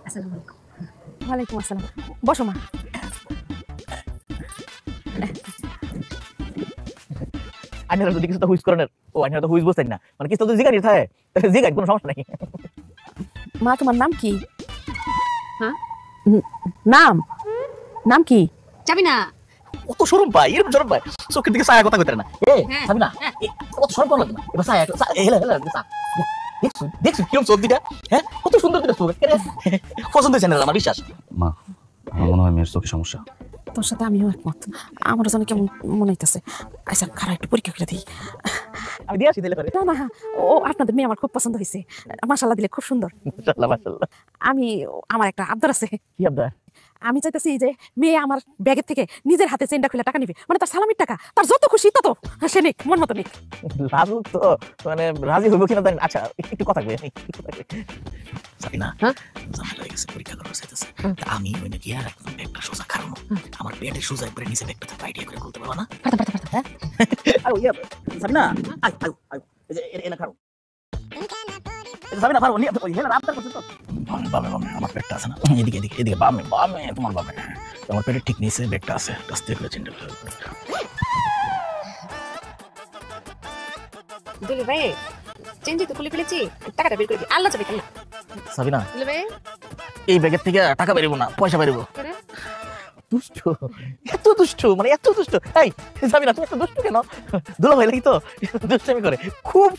আসসালামু আলাইকুম। ওয়ালাইকুম আসসালাম। বসো মা। আইনারা যদি কিছুটা হুইজ করেন ও আইনারা তো হুইজ বুঝতেন না মানে কিছু তো জিগানি থাকে জিগাই কোনো সমস্যা নাই। মা তোমার নাম কি? হ্যাঁ? নাম নাম কি? যাবি না? কত শরম পায় এরকম শরম পায় চোখের দিকে ছায়া কথা কইতে না হ্যাঁ। সাবি না কত শরম পাওয়া লাগে না এবার ছায়া হেলা হেলা দেখছো দেখছো কিরম চোখ দিটা হ্যাঁ কত সুন্দর দিটা চোখ পছন্দ হয়েছে না আমার বিশ্বাস। মা আমার মনে হয় মেয়ের চোখে সমস্যা। তোর সাথে আমিও একমত। আমার জন্য কেমন মনে হইতেছে। আচ্ছা খারাপ একটু পরীক্ষা করে দিই। আমি দিয়ে আসি দিলে করে না না, ও আপনাদের মেয়ে আমার খুব পছন্দ হয়েছে। মাশাআল্লাহ দিলে খুব সুন্দর। মাশাআল্লাহ মাশাআল্লাহ। আমি আমার একটা আবদার আছে। কি আবদার? আমি চাইতেছি যে মেয়ে আমার ব্যাগের থেকে নিজের হাতে চেনটা খুলে টাকা নিবে, মানে তার সালামির টাকা, তার যত খুশি তত সে নিক, মন মতো নিক। রাজু তো মানে রাজি হইব কিনা জানি না। আচ্ছা একটু কথা কই সাবিনা হ্যাঁ? ঝামেলা হয়ে গেছে পরীক্ষা করা চাইতেছে আমি ওই নাকি আর একদম ব্যাগটা সোজা খারানো আমার পেটের সোজা একবারে নিচে ব্যাগটা থাকবে আইডিয়া করে বলতে পারবা না? পারতাম। হ্যাঁ? আর ইয়া সাবিনা আই আই আই এই যে এনা খারো সাবিনা পারো নি ওই হেলা রাবদার করছে তো বামে বামে বামে আমার পেটটা আছে না এদিকে এদিকে এদিকে বামে বামে তোমার বামে আমার পেটের ঠিক নিচে ব্যাগটা আছে আস্তে করে চিন্তা করে দুলু ভাই, চেঞ্জি তো খুলে ফেলেছি, টাকাটা বের করে দিই। আল্লাহ যাবে কেন? সাবিনা দুলু ভাই, এই ব্যাগের থেকে টাকা বেরবো না পয়সা বেরবো করে দুষ্ট এত মানে এত দুষ্ট এই সাবিনা তুমি এত দুষ্ট কেন দুলা ভাই লাগি তো দুষ্টামি করে খুব